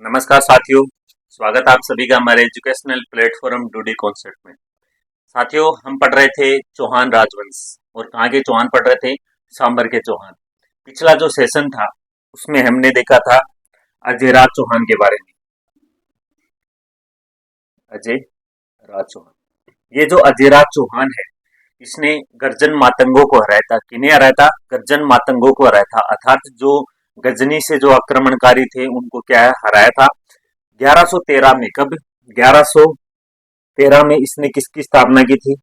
नमस्कार साथियों, स्वागत है आप सभी का हमारे एजुकेशनल प्लेटफॉर्म डूडी कॉन्सेप्ट में। साथियों, हम पढ़ रहे थे चौहान राजवंश और कहाँ के चौहान पढ़ रहे थे? सांबर के चौहान। पिछला जो सेशन था उसमें हमने देखा था अजयराज चौहान के बारे में। अजय राज चौहान, ये जो अजयराज चौहान है इसने गर्जन मातंगों को हराया था। किन्हें हराया था? गर्जन मातंगों को हराया था, अर्थात जो गजनी से जो आक्रमणकारी थे उनको क्या है, हराया था 1113 में। कब? 1113 में इसने किसकी स्थापना की थी?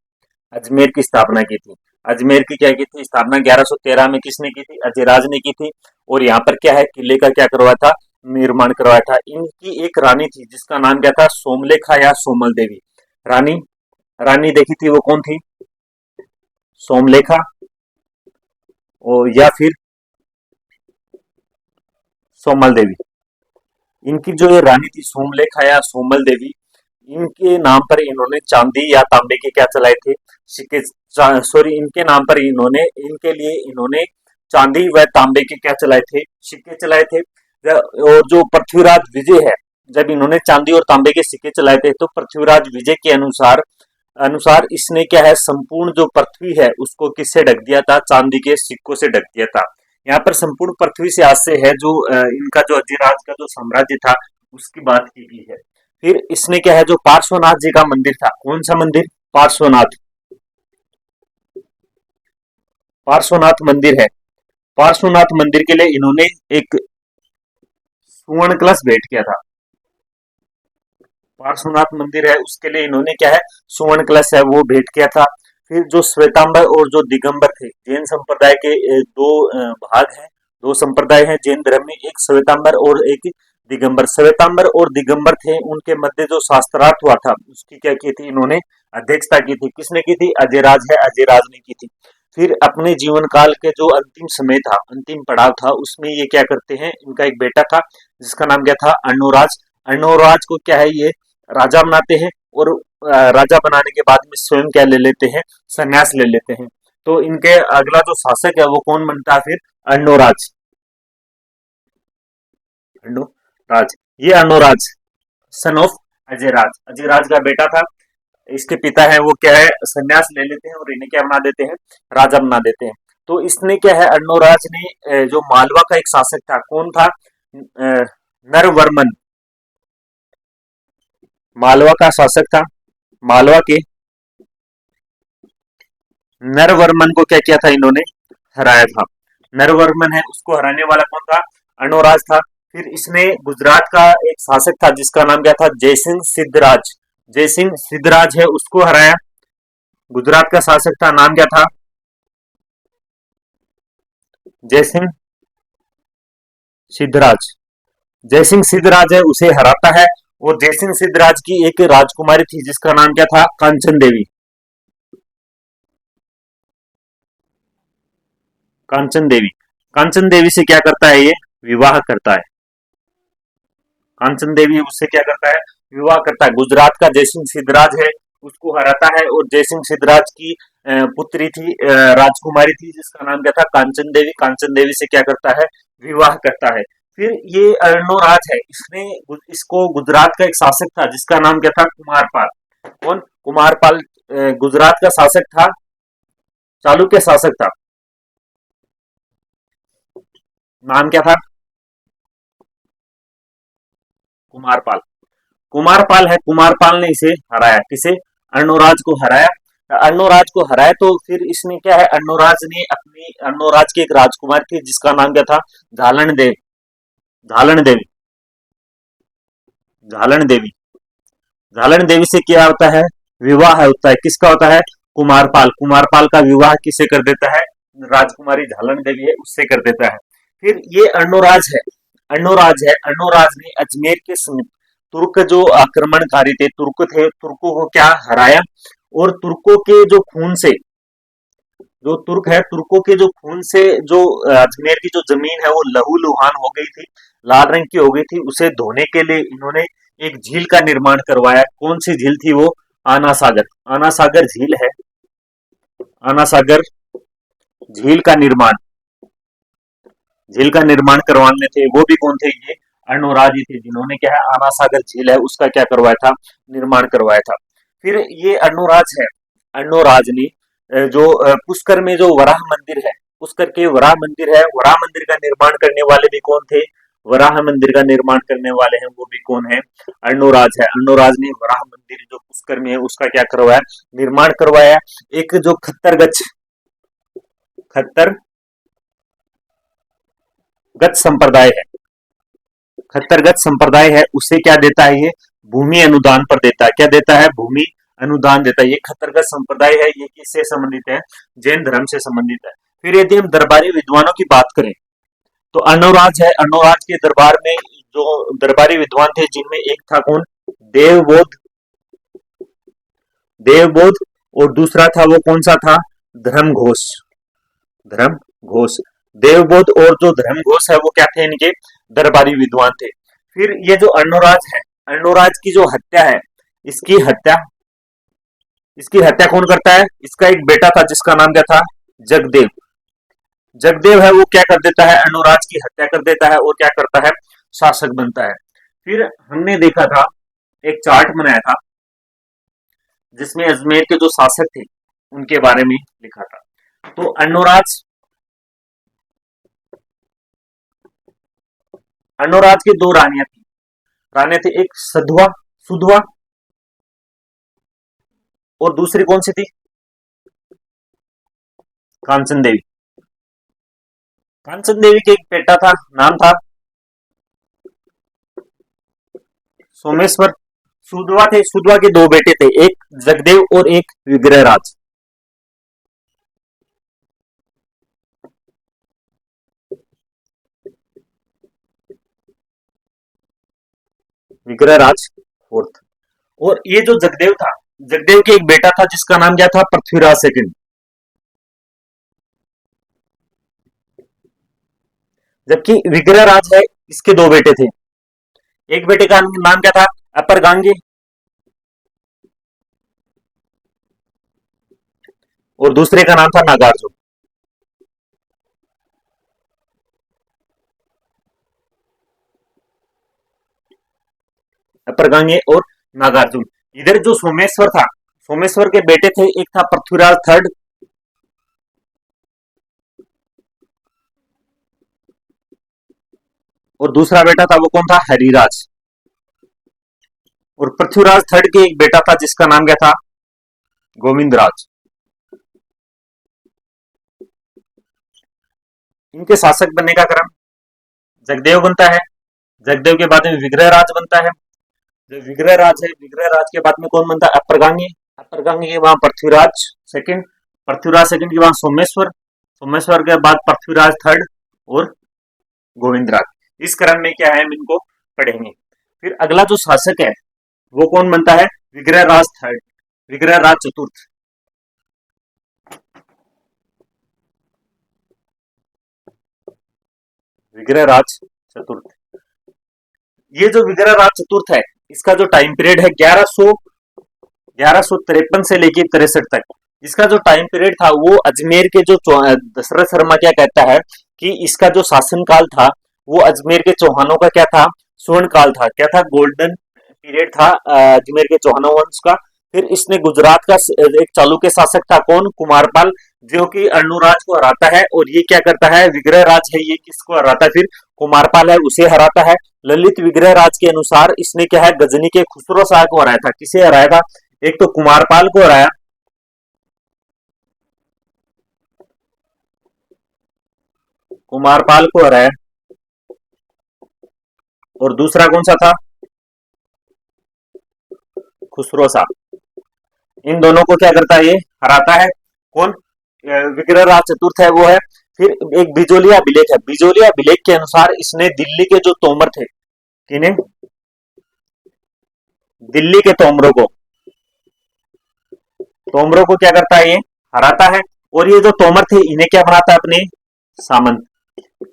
अजमेर की स्थापना की थी। अजमेर की क्या की थी स्थापना? 1113 में किसने की थी? अजयराज ने की थी। और यहाँ पर क्या है, किले का क्या करवाया था? निर्माण करवाया था। इनकी एक रानी थी जिसका नाम क्या था? सोमलेखा या सोमल देवी। रानी रानी देखी थी, वो कौन थी? सोमलेखा और या फिर सोमल देवी। इनकी जो ये रानी थी सोमलेखा या सोमल देवी, इनके नाम पर इन्होंने चांदी या तांबे के क्या चलाए थे? सिक्के। सॉरी, इनके नाम पर इनके लिए इन्होंने चांदी व तांबे के क्या चलाए थे? सिक्के चलाए थे। और जो पृथ्वीराज विजय है, जब इन्होंने चांदी और तांबे के सिक्के चलाए थे तो पृथ्वीराज विजय के अनुसार अनुसार इसने क्या है, संपूर्ण जो पृथ्वी है उसको किससे ढक दिया था? चांदी के सिक्कों से ढक दिया था। यहाँ पर संपूर्ण पृथ्वी से आज से है जो इनका जो अजयराज का जो साम्राज्य था उसकी बात की गई है। फिर इसने क्या है, जो पार्श्वनाथ जी का मंदिर था, कौन सा मंदिर? पार्श्वनाथ। पार्श्वनाथ मंदिर है। पार्श्वनाथ मंदिर के लिए इन्होंने एक सुवर्ण कलश भेंट किया था। पार्श्वनाथ मंदिर है उसके लिए इन्होंने क्या है, सुवर्ण कलश है वो भेंट किया था। फिर जो श्वेतांबर और जो दिगंबर थे, जैन संप्रदाय के दो भाग हैं, दो संप्रदाय हैं जैन धर्म में, एक श्वेतांबर और एक दिगंबर। श्वेतांबर और दिगंबर थे, उनके मध्य जो शास्त्रार्थ हुआ था उसकी क्या की थी इन्होंने? अध्यक्षता की थी। किसने की थी? अजयराज है, अजयराज ने की थी। फिर अपने जीवन काल के जो अंतिम समय था, अंतिम पड़ाव था, उसमें ये क्या करते हैं, इनका एक बेटा था जिसका नाम क्या था? अर्णोराज। अर्णोराज को क्या है, ये राजा बनाते हैं और राजा बनाने के बाद में स्वयं क्या ले लेते हैं? संन्यास ले लेते हैं। तो इनके अगला जो शासक है वो कौन बनता है फिर? अर्णोराज। अर्णोराज, ये अर्णोराज सन ऑफ अजयराज, अजयराज का बेटा था। इसके पिता है वो क्या है, संन्यास ले लेते हैं और इन्हें क्या बना देते हैं? राजा बना देते हैं। तो इसने क्या है, अर्णोराज ने जो मालवा का एक शासक था, कौन था? नरवर्मन। मालवा का शासक था। मालवा के नरवर्मन को क्या किया था इन्होंने? हराया था। नरवर्मन है उसको हराने वाला कौन था? अर्णोराज था। फिर इसने गुजरात का एक शासक था जिसका नाम क्या था? जयसिंह सिद्धराज। जयसिंह सिद्धराज है उसको हराया। गुजरात का शासक था, नाम क्या था? जयसिंह सिद्धराज। जयसिंह सिद्धराज है उसे हराता है। और जयसिंह सिद्धराज की एक राजकुमारी थी जिसका नाम क्या था? कांचन देवी। कांचन देवी। कांचन देवी से क्या करता है ये? विवाह करता है। कांचन देवी उससे क्या करता है? विवाह करता है। गुजरात का जयसिंह सिद्धराज है उसको हराता है और जयसिंह सिद्धराज की पुत्री थी, राजकुमारी थी जिसका नाम क्या था? कांचन देवी। कांचन देवी से क्या करता है? विवाह करता है। फिर ये अर्णोराज है, इसने इसको गुजरात का एक शासक था जिसका नाम क्या था? कुमारपाल। कौन? कुमारपाल गुजरात का शासक था, चालुक्य शासक था। नाम क्या था? कुमारपाल। कुमारपाल है, कुमारपाल ने इसे हराया। किसे? अर्णोराज को हराया। अर्णोराज को हराया तो फिर इसने क्या है, अर्णोराज ने अपनी, अर्णोराज की एक राजकुमार थी जिसका नाम क्या था? झालन देव। झालन देवी। झालन देवी। झालन देवी से क्या होता है? विवाह होता है। किसका होता है? कुमारपाल। कुमारपाल का विवाह किससे कर देता है? राजकुमारी झालन देवी है उससे कर देता है। फिर ये अर्णोराज है, अर्णोराज है, अर्णोराज ने अजमेर के समीप तुर्क जो आक्रमणकारी थे, तुर्क थे, तुर्कों को क्या हराया। और तुर्कों के जो खून से, जो तुर्क है, तुर्कों के जो खून से जो अजमेर की जो जमीन है वो लहूलुहान हो गई थी, लाल रंग की हो गई थी, उसे धोने के लिए इन्होंने एक झील का निर्माण करवाया। कौन सी झील थी वो? आना सागर। आना सागर झील है। आना सागर झील का निर्माण, झील का निर्माण करवाने थे वो भी कौन थे? ये अर्णोराज ही थे जिन्होंने क्या है आना सागर झील है उसका क्या करवाया था, निर्माण करवाया था। फिर ये अर्णोराज है, अर्णोराज ने जो पुष्कर में जो वराह मंदिर है, पुष्कर के वराह मंदिर है, वराह मंदिर का निर्माण करने वाले भी कौन थे, वराह मंदिर का निर्माण करने वाले हैं वो भी कौन है, अर्णोराज है। अर्णोराज ने वराह मंदिर जो पुष्कर में है उसका क्या करवाया, निर्माण करवाया। एक जो खत्तर गच संप्रदाय है, खत्तरगत संप्रदाय है, उसे क्या देता है ये, भूमि अनुदान पर देता है। क्या देता है, भूमि अनुदान देता है। ये खत्तरगत संप्रदाय है, ये किससे संबंधित है, जैन धर्म से संबंधित है। फिर यदि हम दरबारी विद्वानों की बात करें तो अर्णोराज है, अर्णोराज के दरबार में जो दरबारी विद्वान थे जिनमें एक था कौन, देवबोध, देवबोध, और दूसरा था वो कौन सा था, धर्मघोष, धर्मघोष। देवबोध और जो धर्मघोष है वो क्या थे, इनके दरबारी विद्वान थे। फिर ये जो अर्णोराज है, अर्णोराज की जो हत्या है, इसकी हत्या, इसकी हत्या कौन करता है, इसका एक बेटा था जिसका नाम क्या था, जगदेव। जगदेव है वो क्या कर देता है, अर्णोराज की हत्या कर देता है और क्या करता है, शासक बनता है। फिर हमने देखा था, एक चार्ट बनाया था जिसमें अजमेर के जो शासक थे उनके बारे में लिखा था। तो अर्णोराज, अर्णोराज की दो रानियां थी, रानियां थी, एक सधवा, सुधवा, और दूसरी कौन सी थी, कांचन देवी। कांचन देवी के एक बेटा था, नाम था सोमेश्वर। सुधवा थे, सुधवा के दो बेटे थे, एक जगदेव और एक विग्रहराज। विग्रहराज फोर्थ। और ये जो जगदेव था, जगदेव के एक बेटा था जिसका नाम क्या था, पृथ्वीराज सेकंड। जबकि विग्रहराज है, इसके दो बेटे थे, एक बेटे का नाम क्या था, अपर गांगे, और दूसरे का नाम था नागार्जुन। अपर गांगे और नागार्जुन। इधर जो सोमेश्वर था, सोमेश्वर के बेटे थे, एक था पृथ्वीराज थर्ड, और दूसरा बेटा था वो कौन था, हरिराज। और पृथ्वीराज थर्ड के एक बेटा था जिसका नाम क्या था, गोविंदराज। इनके शासक बनने का क्रम, जगदेव बनता है, जगदेव के बाद में विग्रहराज बनता है, जो विग्रहराज है, विग्रहराज के बाद में कौन बनता है, अपरगांगी, अपरगांगी के बाद पृथ्वीराज सेकंड, पृथ्वीराज सेकंड के बाद सोमेश्वर, सोमेश्वर के बाद पृथ्वीराज थर्ड और गोविंदराज। इस क्रम में क्या है, हम इनको पढ़ेंगे। फिर अगला जो शासक है वो कौन बनता है, विग्रहराज थर्ड, विग्रहराज चतुर्थ। विग्रहराज चतुर्थ, ये जो विग्रहराज चतुर्थ है, इसका जो टाइम पीरियड है 1153 से लेकर 63 तक। इसका जो टाइम पीरियड था वो अजमेर के जो दशरथ शर्मा क्या कहता है कि इसका जो शासन काल था वो अजमेर के चौहानों का क्या था, स्वर्ण काल था। क्या था, गोल्डन पीरियड था अजमेर के चौहानों वंश का। फिर इसने गुजरात का एक चालुक्य शासक था कौन, कुमारपाल, जो कि अर्णोराज को हराता है। और ये क्या करता है, विग्रहराज है, ये किसको हराता है, फिर कुमारपाल है उसे हराता है। ललित विग्रहराज के अनुसार इसने क्या है, गजनी के खुसरो शाह को हराया था। किसे हराया था, एक तो कुमारपाल को हराया, कुमारपाल को हराया, और दूसरा कौन सा था, खुसरो शाह। इन दोनों को क्या करता है, ये हराता है। कौन, विग्रहराज चतुर्थ है वो है। फिर एक बिजोलिया अभिलेख है, बिजोलिया अभिलेख के अनुसार इसने दिल्ली के जो तोमर थे, किन्हें, दिल्ली के तोमरों को क्या करता है, ये हराता है। और ये जो तोमर थे इन्हें क्या बनाता है, अपने सामंत,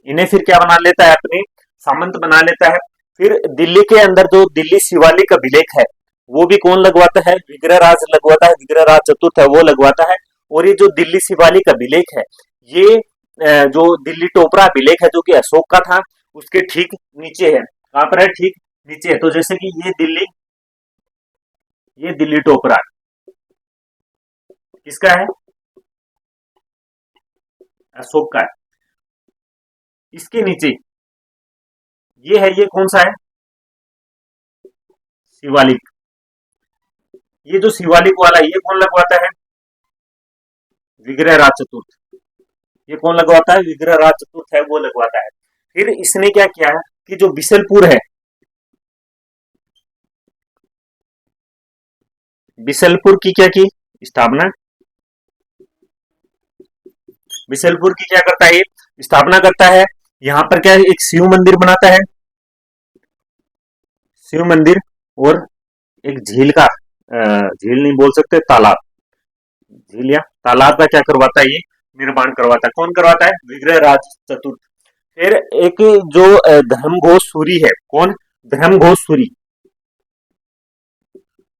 इन्हें फिर क्या बना लेता है, अपने सामंत बना लेता है। फिर दिल्ली के अंदर जो दिल्ली शिवालिक अभिलेख है वो भी कौन लगवाता है, विग्रहराज लगवाता है, विग्रहराज चतुर्थ है वो लगवाता है। और ये जो दिल्ली शिवालिक अभिलेख है, ये जो दिल्ली टोपरा अभिलेख है जो कि अशोक का था, उसके ठीक नीचे है। कहाँ पर है? ठीक नीचे है। तो जैसे कि ये दिल्ली टोपरा किसका है? अशोक का है। इसके नीचे ये है, ये कौन सा है? शिवालिक। ये जो शिवालिक वाला है, ये कौन लगवाता है? विग्रह राज चतुर्थ। ये कौन लगवाता है? विग्रह राज चतुर्थ है वो लगवाता है। फिर इसने क्या किया है कि जो बिशनपुर है, बिशनपुर की क्या की स्थापना? बिशनपुर की क्या करता है? ये स्थापना करता है। यहाँ पर क्या है? एक शिव मंदिर बनाता है, शिव मंदिर। और एक झील का झील नहीं बोल सकते, तालाब, झील या तालाब का क्या करवाता है? ये निर्माण करवाता है। कौन करवाता है? विग्रह राज चतुर्थ। फिर एक जो धर्मघोष सूरी है, कौन? धर्मघोष सूरी।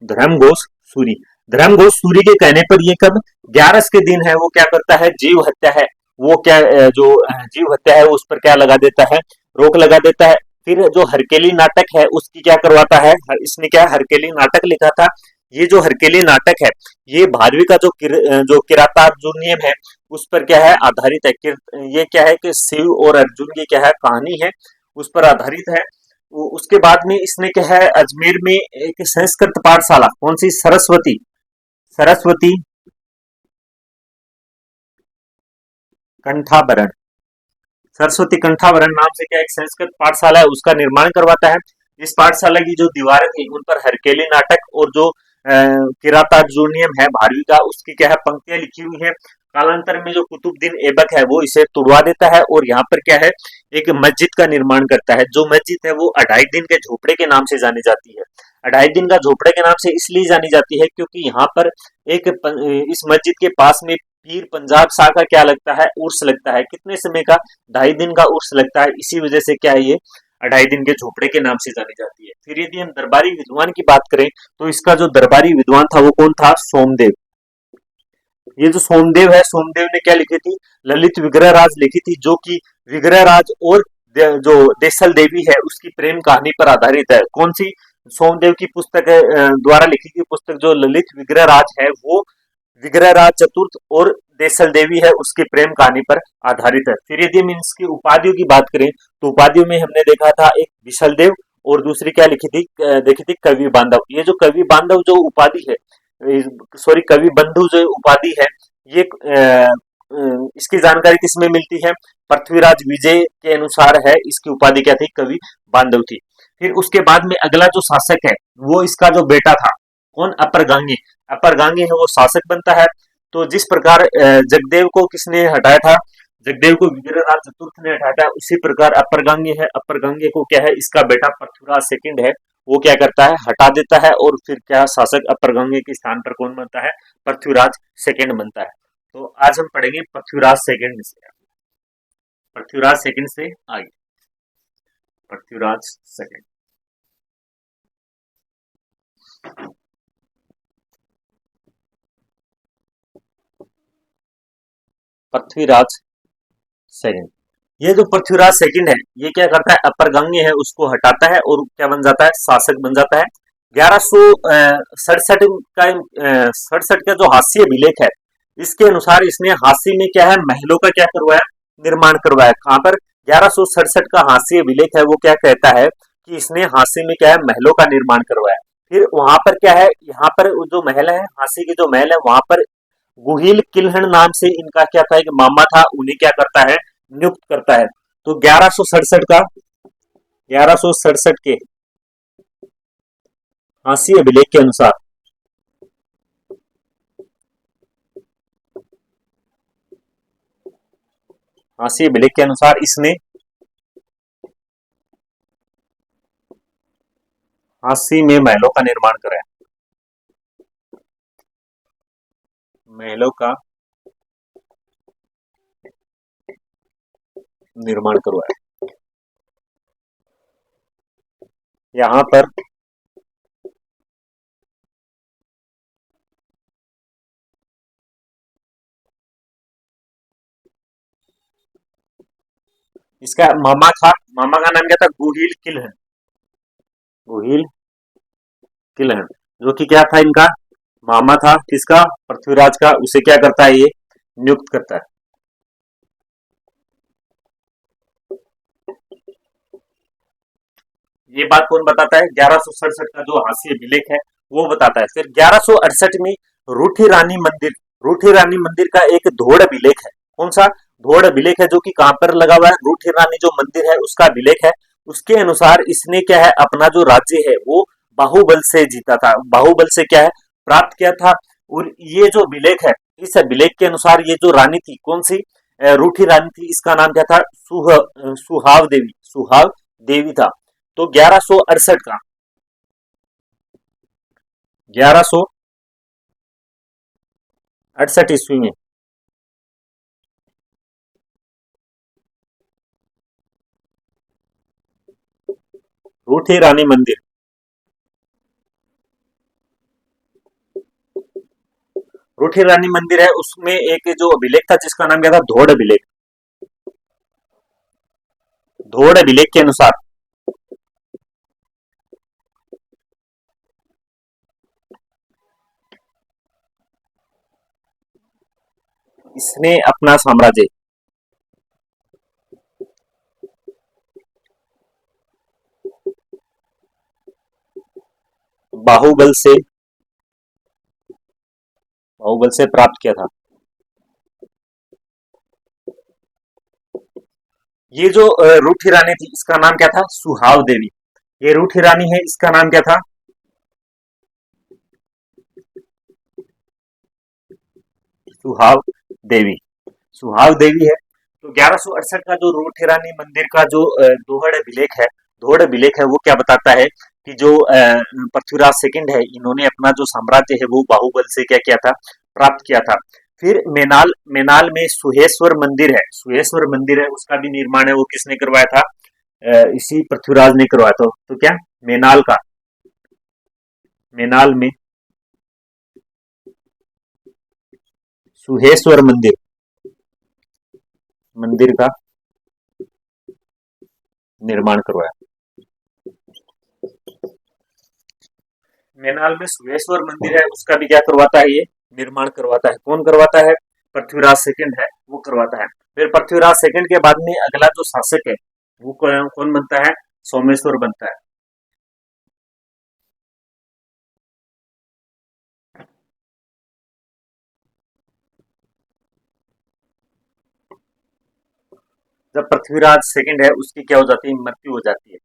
धर्मघोष सूरी। धर्मघोष सूरी के कहने पर ये कब 11 के दिन है वो क्या करता है? जीव हत्या है वो क्या जो जीव हत्या है उस पर क्या लगा देता है? रोक लगा देता है। फिर जो हरकेली नाटक है उसकी क्या करवाता है? इसने क्या हरकेली नाटक लिखा था। ये जो हरकेली नाटक है, ये भारवी का जो किरातार्जुनीयम है उस पर क्या है? आधारित है। ये क्या है कि शिव और अर्जुन की क्या है? कहानी है, उस पर आधारित है। उसके बाद में इसने क्या है? अजमेर में एक संस्कृत पाठशाला, कौन सी? सरस्वती, सरस्वती कंठाभरण, सरस्वती कंठाभरण नाम से क्या एक संस्कृत पाठशाला है उसका निर्माण करवाता है। इस पाठशाला की जो दीवारें थी उन पर हरकेली नाटक और जो किरातार्जुनीयम है भारवी का उसकी क्या है? पंक्तियां लिखी हुई है। कालांतर में जो कुतुबुद्दीन ऐबक है वो इसे तुड़वा देता है और यहाँ पर क्या है? एक मस्जिद का निर्माण करता है। जो मस्जिद है वो अढ़ाई दिन के झोपड़े के नाम से जानी जाती है। अढ़ाई दिन का झोपड़े के नाम से इसलिए जानी जाती है क्योंकि यहाँ पर इस मस्जिद के पास में पीर पंजाब शाह का क्या लगता है? उर्स लगता है। कितने समय का? 2.5 दिन का उर्स लगता है। इसी वजह से क्या है? ये अढ़ाई दिन के झोपड़े के नाम से जानी जाती है। फिर यदि हम दरबारी विद्वान की बात करें तो इसका जो दरबारी विद्वान था वो कौन था? सोमदेव। ये जो सोमदेव है, सोमदेव ने क्या लिखी थी? ललित विग्रह राज लिखी थी, जो कि विग्रह राज और जो देसल देवी है उसकी प्रेम कहानी पर आधारित है। कौन सी? सोमदेव की पुस्तक द्वारा लिखी गई पुस्तक जो ललित विग्रह राज है वो विग्रह राज चतुर्थ और देसल देवी है उसकी प्रेम कहानी पर आधारित है। फिर यदि हम इसकी उपाधियों की बात करें तो उपाधियों में हमने देखा था एक विशल देव और दूसरी क्या लिखी थी? देखी थी कवि बांधव। ये जो कवि बांधव जो उपाधि है, सॉरी कवि बंधु जो उपाधि है, ये इसकी जानकारी किसमें मिलती है? पृथ्वीराज विजय के अनुसार है इसकी उपाधि क्या थी? कवि बांधव थी। फिर उसके बाद में अगला जो शासक है वो इसका जो बेटा था, कौन? अपर गांगी। अपर गांगी है वो शासक बनता है। तो जिस प्रकार जगदेव को किसने हटाया था? जगदेव को विग्रहराज चतुर्थ ने हटाया था। उसी प्रकार अपर गांगी है, अपर गांगी को क्या है? इसका बेटा पृथ्वीराज सेकंड है वो क्या करता है? हटा देता है और फिर क्या शासक अपर गांगी के स्थान पर कौन बनता है? पृथ्वीराज सेकंड बनता है। तो आज हम पढ़ेंगे पृथ्वीराज सेकंड से, पृथ्वीराज सेकंड से आगे, पृथ्वीराज सेकंड। पृथ्वीराज सेकंड। ये जो पृथ्वीराज सेकंड है ये क्या करता है? अपर गंगे है उसको हटाता है और क्या बन जाता है? शासक बन जाता है। 1167 का 67 का जो हास्य अभिलेख है इसके अनुसार इसने हास्य में क्या है? महलों का क्या करवाया? निर्माण करवाया। कहां पर? 1167 का हास्य अभिलेख है वो क्या कहता है कि इसने हास्य में क्या है? महलों का निर्माण करवाया। फिर वहां पर क्या है? यहाँ पर जो महल है, हास्य के जो महल है वहां पर गुहिल किल्हण नाम से इनका क्या था? एक मामा था, उन्हें क्या करता है? नियुक्त करता है। तो 1167 के हांसी अभिलेख के अनुसार, हांसी अभिलेख के अनुसार इसने हांसी में महलों का निर्माण कराया, महलों का निर्माण करवाया। यहाँ पर इसका मामा था, मामा का नाम क्या था? गुहिल किल्हण। रोहिल किलन, जो कि क्या था इनका मामा था, किसका, पृथ्वीराज का। उसे क्या करता है ये, नियुक्त करता है। ये बात कौन बताता है, 1167 का जो हास्य विलेख है वो बताता है। फिर 1168 में रूठी रानी मंदिर, रूठी रानी मंदिर का एक धोड़ विलेख है। कौन सा धोड़ विलेख है, जो कि कहां पर लगा हुआ है, रूठी रानी जो मंदिर है उसका विलेख है। उसके अनुसार इसने क्या है, अपना जो राज्य है वो बाहुबल से जीता था, बाहुबल से क्या है, प्राप्त किया था। और ये जो विलेख है, इस विलेख के अनुसार ये जो रानी थी, कौन सी, रूठी रानी थी, इसका नाम क्या था, सुहाव देवी, सुहाव देवी था। तो 1168 का, 1168 ईस्वी में रूठी रानी मंदिर, रूठी रानी मंदिर है, उसमें एक जो अभिलेख था जिसका नाम क्या था, धोड़ अभिलेख, धोड़ अभिलेख के अनुसार इसने अपना साम्राज्य बाहुबल से, बाहुबल से प्राप्त किया था। ये जो रूठी रानी थी इसका नाम क्या था, सुहाव देवी। ये रूठी रानी है, इसका नाम क्या था, सुहाव देवी, सुहाव देवी है। तो 1168 का जो रूठी रानी मंदिर का जो दोहड़ अभिलेख है, दोहड़ अभिलेख है, वो क्या बताता है कि जो पृथ्वीराज सेकंड है, इन्होंने अपना जो साम्राज्य है वो बाहुबल से क्या किया था, प्राप्त किया था। फिर मेनाल, मेनाल में सुहेश्वर मंदिर है, सुहेश्वर मंदिर है, उसका भी निर्माण है वो किसने करवाया था, इसी पृथ्वीराज ने करवाया था। तो क्या, मेनाल का, मेनाल में सुहेश्वर मंदिर, मंदिर का निर्माण करवाया। मेनाल में सुरेश्वर मंदिर है, उसका भी क्या करवाता है, ये निर्माण करवाता है। कौन करवाता है, पृथ्वीराज सेकंड है वो करवाता है। फिर पृथ्वीराज सेकंड के बाद में अगला जो शासक है वो कौन बनता है, सोमेश्वर बनता है। जब पृथ्वीराज सेकंड है उसकी क्या हो जाती है, मृत्यु हो जाती है।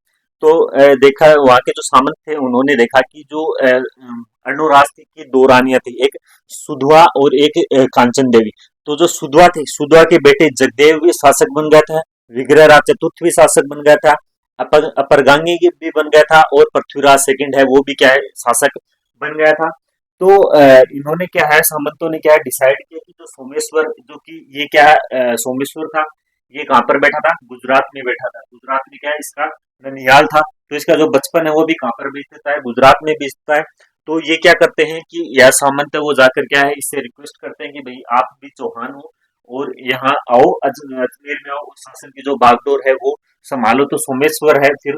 तो देखा वहां के जो सामंत थे उन्होंने देखा कि जो अर्णोराज की दो रानियां थी, एक सुधवा और एक कांचन देवी। तो जो सुधवा थी, सुधवा के बेटे जगदेव भी शासक बन गया था, विग्रहराज चतुर्थ भी शासक बन गया था, अपरगांगी भी बन गया था, और पृथ्वीराज सेकंड है वो भी क्या है, शासक बन गया था। तो इन्होंने क्या है, सामंतों ने क्या है, डिसाइड किया कि जो सोमेश्वर, जो कि ये क्या है, सोमेश्वर था, ये कहाँ पर बैठा था, गुजरात में बैठा था। गुजरात में क्या है, इसका ननिहाल था। तो इसका जो बचपन है वो भी कहाँ पर बीतता है, गुजरात में बीतता है। तो ये क्या करते हैं कि यह सामंत है वो जाकर क्या है, इससे रिक्वेस्ट करते हैं कि भाई आप भी चौहान हो और यहाँ आओ, अजमेर में आओ, उस शासन की जो बागडोर है वो संभालो। तो सोमेश्वर है फिर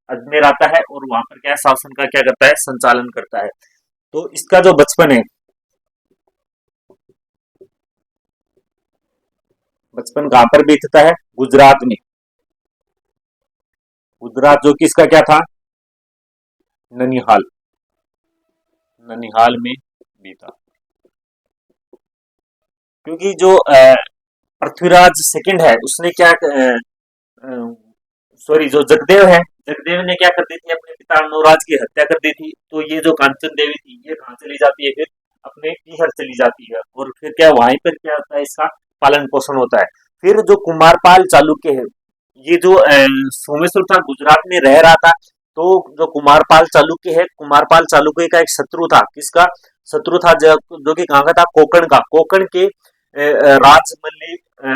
अजमेर आता है और वहां पर क्या है, शासन का क्या करता है, संचालन करता है। तो इसका जो बचपन है, बचपन कहाँ पर बीतता है, गुजरात में, गुजरात जो कि इसका क्या था, ननिहाल, ननिहाल में बीता। क्योंकि जो पृथ्वीराज सेकंड है उसने क्या, सॉरी, जो जगदेव है, जगदेव ने क्या कर दी थी, अपने पिता अर्णोराज की हत्या कर दी थी। तो ये जो कांचन देवी थी ये कहाँ चली जाती है, फिर अपने पीहर चली जाती है, और फिर क्या वहीं पर क्या होता है, इसका पालन पोषण होता है। फिर जो कुमारपाल चालुक्य है, ये जो सोमेश्वर था गुजरात में रह रहा था। तो जो कुमारपाल चालुक्य है, कुमारपाल चालुक्य का एक शत्रु था, किसका शत्रु था, जो कि कहाँ का था, कोकण का, कोकण के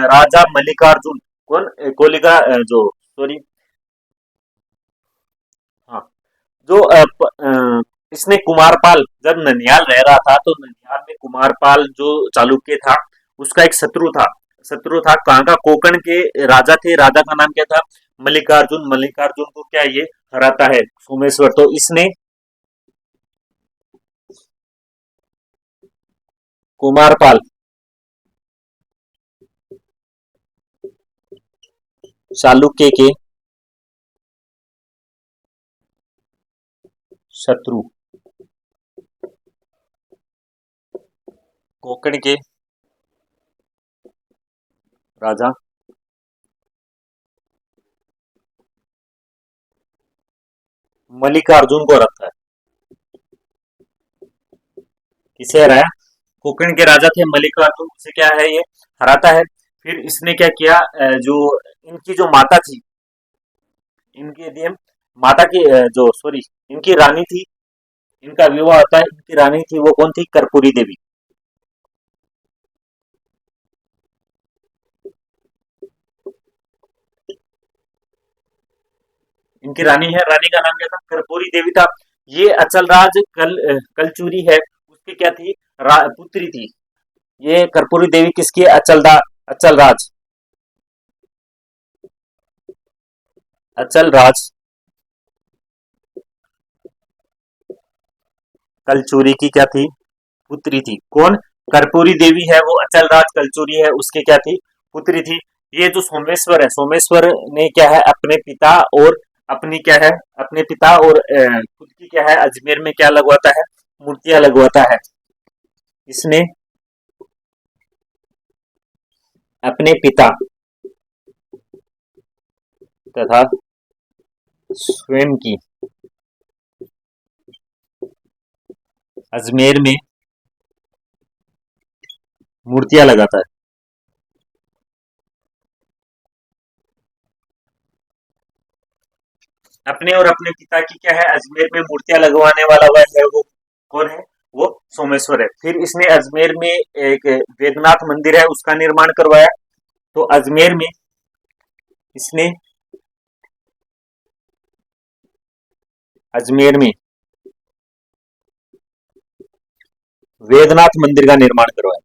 राजा मल्लिकार्जुन, कौन, कोलिका, जो, सॉरी, हाँ, जो इसने कुमारपाल जब ननियाल रह रहा था तो ननियाल में कुमारपाल जो चालुक्य था उसका एक शत्रु था, शत्रु था, कहाँ का, कोकण के राजा थे, राजा का नाम क्या था, मल्लिकार्जुन, मल्लिकार्जुन को क्या ये हराता है सोमेश्वर। तो इसने कुमारपाल, चालुक्य के शत्रु, कोंकण के राजा, मल्लिकार्जुन को हराता है। किसे हराया? कोंकण के राजा थे मल्लिकार्जुन, उसे क्या है ये हराता है। फिर इसने क्या किया, जो इनकी जो माता थी, इनकी यदि हम माता की जो सॉरी इनकी रानी थी, इनका विवाह होता है, इनकी रानी थी वो कौन थी? कर्पूरी देवी। इनकी रानी है, रानी का नाम क्या था? कर्पूरी देवी था। ये अचलराज कलचूरी है, उसकी क्या थी? पुत्री थी। ये कर्पूरी देवी किसकी है? अचलराज, अचलराज कलचूरी की क्या थी? पुत्री थी। कौन? कर्पूरी देवी है वो अचलराज कलचूरी है, उसकी क्या थी? पुत्री थी। ये जो सोमेश्वर है, सोमेश्वर ने क्या है अपने पिता और अपनी क्या है अपने पिता और खुद की क्या है अजमेर में क्या लगवाता है? मूर्तियां लगवाता है। इसने अपने पिता तथा स्वयं की अजमेर में मूर्तियां लगाता है। अपने और अपने पिता की क्या है अजमेर में मूर्तियां लगवाने वाला वह है वो कौन है? वो सोमेश्वर है। फिर इसने अजमेर में एक वेदनाथ मंदिर है उसका निर्माण करवाया। तो अजमेर में इसने अजमेर में वेदनाथ मंदिर का निर्माण करवाया।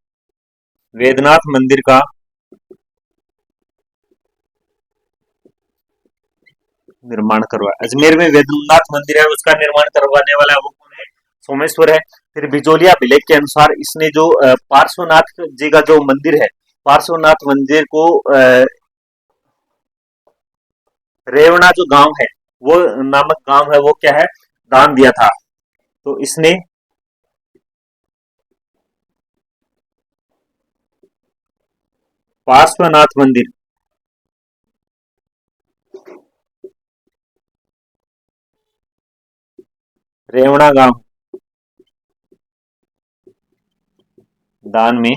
वेदनाथ मंदिर का निर्माण करवाया। अजमेर में वेदनाथ मंदिर है उसका निर्माण करवाने वाला वो कौन है? सोमेश्वर है। फिर बिजोलिया विलेख के अनुसार इसने जो पार्श्वनाथ जी का जो मंदिर है, पार्श्वनाथ मंदिर को रेवणा जो गांव है, वो नामक गांव है वो क्या है? दान दिया था। तो इसने पार्श्वनाथ मंदिर रेवणा गांव दान में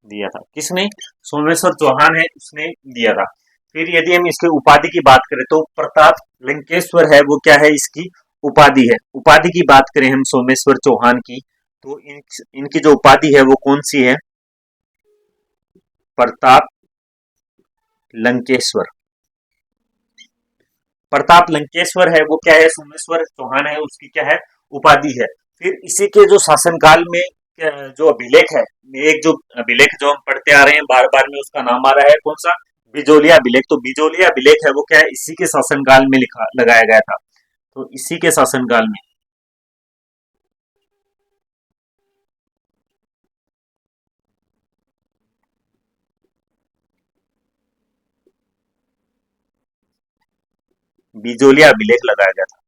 दिया था। किसने? सोमेश्वर चौहान है उसने दिया था। फिर यदि हम इसके उपाधि की बात करें तो प्रताप लंकेश्वर है वो क्या है इसकी उपाधि है। उपाधि की बात करें हम सोमेश्वर चौहान की, तो इनकी जो उपाधि है वो कौन सी है? प्रताप लंकेश्वर। प्रताप लंकेश्वर है वो क्या है? सोमेश्वर चौहान है उसकी क्या है? उपाधि है। फिर इसी के जो शासनकाल में जो अभिलेख है, एक जो अभिलेख जो हम पढ़ते आ रहे हैं बार बार में उसका नाम आ रहा है कौन सा? बिजोलिया अभिलेख। तो बिजोलिया अभिलेख है वो क्या है? इसी के शासनकाल में लिखा लगाया गया था। तो इसी के शासनकाल में बिजोलिया अभिलेख लगाया गया था।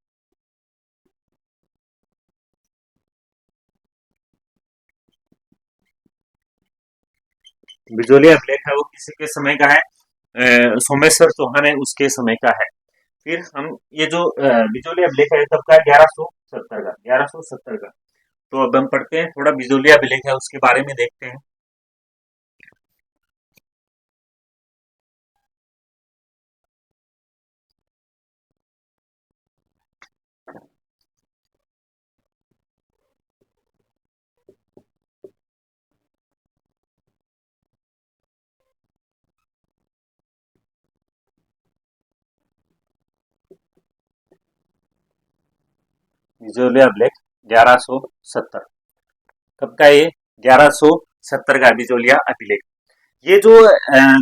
बिजोलिया अभिलेख है वो किसी के समय का है? सोमेश्वर चौहान है उसके समय का है। फिर हम ये जो बिजोलिया अभिलेख है तब का है 1170 का, 1170 का। तो अब हम पढ़ते हैं थोड़ा बिजोलिया अभिलेख है उसके बारे में देखते हैं। बिजोलिया अभिलेख 1170 कब का? ये 1170 का बिजोलिया अभिलेख। ये जो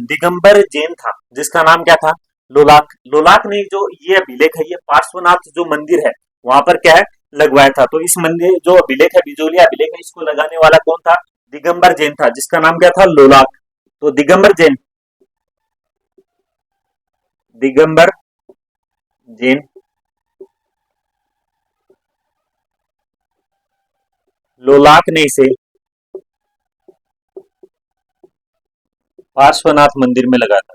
दिगंबर जैन था जिसका नाम क्या था? लोलाक, लोलाक ने जो ये अभिलेख है, ये पार्श्वनाथ जो मंदिर है वहां पर क्या है लगवाया था। तो इस मंदिर जो अभिलेख है, बिजोलिया अभिलेख है, इसको लगाने वाला कौन था? दिगंबर जैन था, जिसका नाम क्या था? लोलाक। तो दिगंबर जैन, दिगंबर जैन लोलाक ने इसे पार्श्वनाथ मंदिर में लगा था।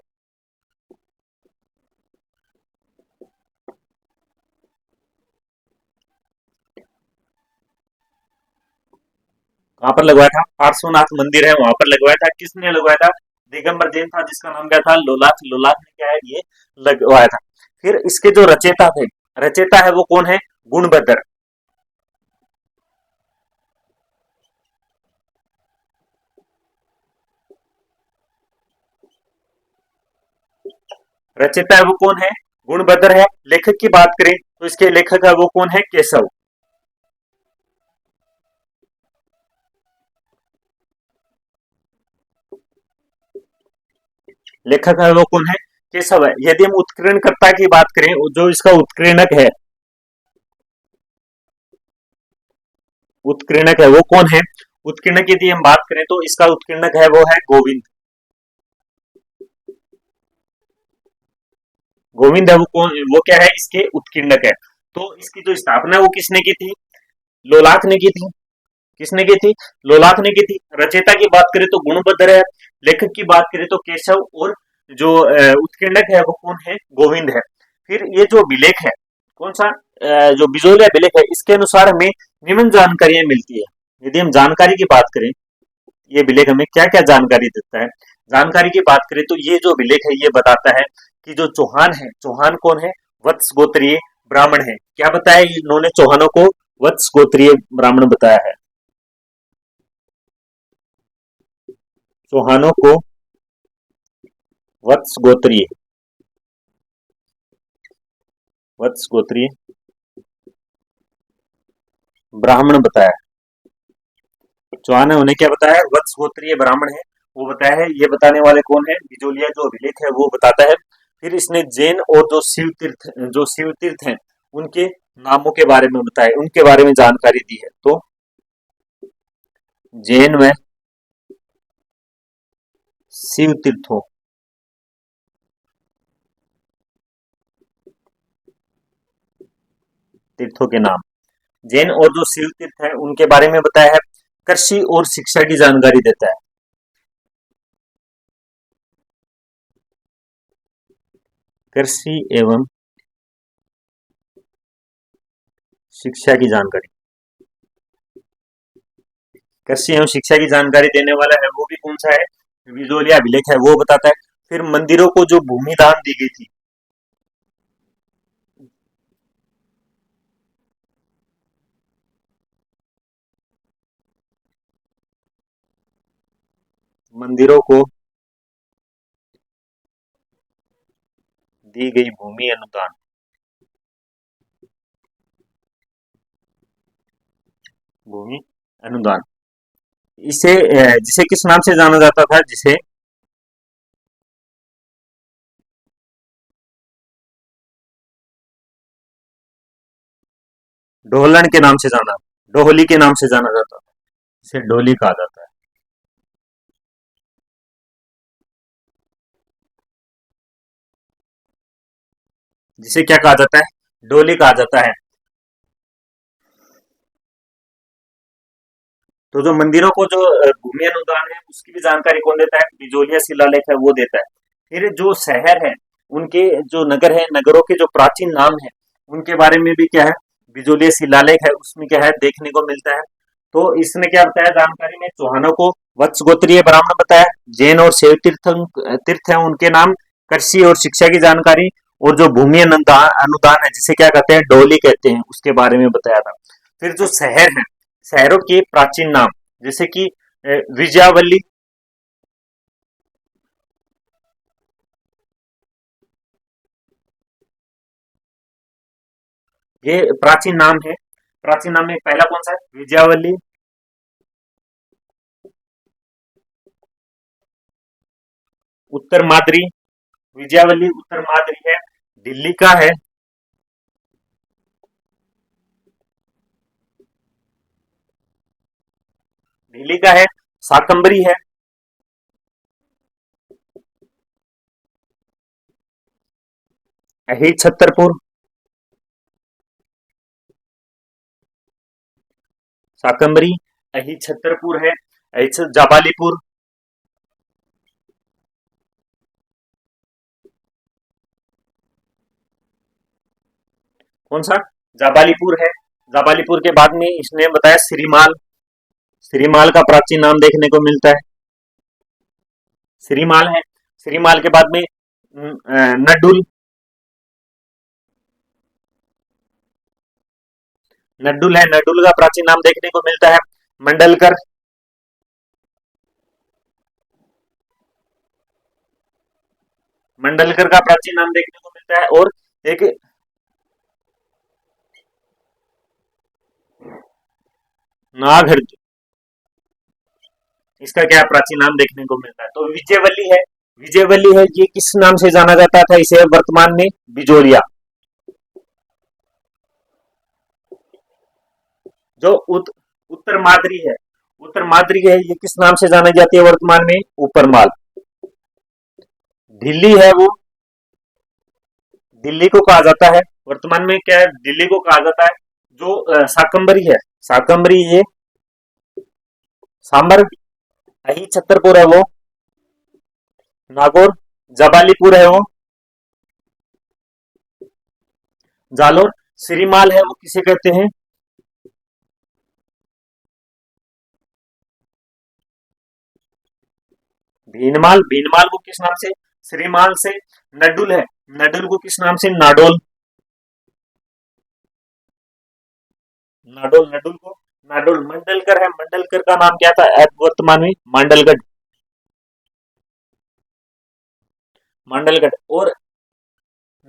कहां पर लगवाया था? पार्श्वनाथ मंदिर है वहां पर लगवाया था। किसने लगवाया था? दिगंबर जैन था, जिसका नाम क्या था? लोलाक। लोलाक ने क्या है ये लगवाया था। फिर इसके जो रचयिता थे, रचयिता है वो कौन है? गुणभद्र। रचयिता है वो कौन है? गुणभद्र है। लेखक की बात करें तो इसके लेखक है वो कौन है? केशव। लेखक है वो कौन है? केशव है। यदि हम उत्कीर्णकर्ता की बात करें, जो इसका उत्कीर्णक है, उत्कीर्णक है वो कौन है? उत्कीर्णक यदि हम बात करें तो इसका उत्कीर्णक है वो है गोविंद। गोविंद है वो कौन? वो क्या है? इसके उत्कीर्णक है। तो इसकी जो स्थापना है वो किसने की थी? लोलाक ने की थी। किसने की थी? लोलाक ने की थी। रचयिता की बात करें तो गुणभद्र है। लेखक की बात करें तो केशव। और जो उत्कीर्णक है वो कौन है? गोविंद है। फिर ये जो अभिलेख है, कौन सा? जो बिजोलिया अभिलेख है, इसके अनुसार हमें निम्न जानकारियां मिलती है। यदि हम जानकारी की बात करें, ये अभिलेख हमें क्या क्या जानकारी देता है? जानकारी की बात करें तो ये जो अभिलेख है ये बताता है कि जो चौहान है, चौहान कौन है? वत्स गोत्रीय ब्राह्मण है। क्या बताया इन्होंने चौहानों को? वत्स गोत्रीय ब्राह्मण बताया है। चौहानों को वत्स गोत्रीय, वत्स गोत्रीय ब्राह्मण बताया। चौहान है उन्हें क्या बताया है? वत्स गोत्रीय ब्राह्मण है वो बताया है। ये बताने वाले कौन है? बिजोलिया जो अभिलेख है वो बताता है। फिर इसने जैन और जो शिव तीर्थ हैं उनके नामों के बारे में बताया, उनके बारे में जानकारी दी है। तो जैन व शिव तीर्थों, तीर्थों के नाम, जैन और जो शिव तीर्थ है उनके बारे में बताया है। कृषि और शिक्षा की जानकारी देता है। कृषि एवं शिक्षा की जानकारी, कृषि एवं शिक्षा की जानकारी देने वाला है वो भी कौन सा है? विजोलिया अभिलेख है वो बताता है। फिर मंदिरों को जो भूमि दान दी गई थी, मंदिरों को दी गई भूमि अनुदान, भूमि अनुदान, इसे जिसे किस नाम से जाना जाता था? जिसे ढोलन के नाम से जाना, डोहली के नाम से जाना जाता था। इसे डोली कहा जाता है। जिसे क्या कहा जाता है? डोली कहा जाता है। तो जो मंदिरों को जो भूमि अनुदान है उसकी भी जानकारी कौन देता है? बिजोलिया शिलालेख है वो देता है। फिर जो शहर है, उनके जो नगर है, नगरों के जो प्राचीन नाम है उनके बारे में भी क्या है? बिजोलिया शिलालेख है उसमें क्या है देखने को मिलता है। तो इसने क्या बताया जानकारी में? चौहानों को वत्स गोत्रीय ब्राह्मण बताया। जैन और शैव तीर्थ तीर्थ है उनके नाम, कृषि और शिक्षा की जानकारी, और जो भूमि अनुदान अनुदान है जिसे क्या कहते हैं? डोली कहते हैं, उसके बारे में बताया था। फिर जो शहर है, शहरों के प्राचीन नाम, जैसे कि विजयावल्ली, ये प्राचीन नाम है। प्राचीन नाम में पहला कौन सा है? विजयावल्ली, उत्तर माद्री, विजयावली उत्तर मादरी है। दिल्ली का है, दिल्ली का है शाकंभरी है। अहिर छतरपुर, शाकंभरी, अहिर छतरपुर है। अहिर जाबालीपुर, कौन सा? जाबालीपुर है। जाबालीपुर के बाद में इसने बताया श्रीमाल, श्रीमाल का प्राचीन नाम देखने को मिलता है, श्रीमाल है। श्रीमाल के बाद में नडुल, नडुल है। नडुल का प्राचीन नाम देखने को मिलता है मंडलकर, मंडलकर का प्राचीन नाम देखने को मिलता है। और एक नागहर, इसका क्या प्राचीन नाम देखने को मिलता है? तो विजयवल्ली है, विजयवल्ली है। ये किस नाम से जाना जाता था इसे वर्तमान में? बिजोलिया। जो उत्तर मादरी है, उत्तर मादरी है, ये किस नाम से जानी जाती है वर्तमान में? ऊपरमाल। दिल्ली है वो, दिल्ली को कहा जाता है वर्तमान में, क्या है? दिल्ली को कहा जाता है। जो शाकंभरी है, शाकंभरी ये सांबर। अही छतरपुर है वो नागौर। जबालीपुर है वो जालोर। श्रीमाल है वो किसे कहते हैं? भीनमाल। भीनमाल को किस नाम से? श्रीमाल से। नडुल है, नडुल को किस नाम से? नाडोल। नाडोल, नडुल को नाडोल। मंडलकर है, मंडलकर का नाम क्या था वर्तमान में? मांडलगढ़, मांडलगढ़। और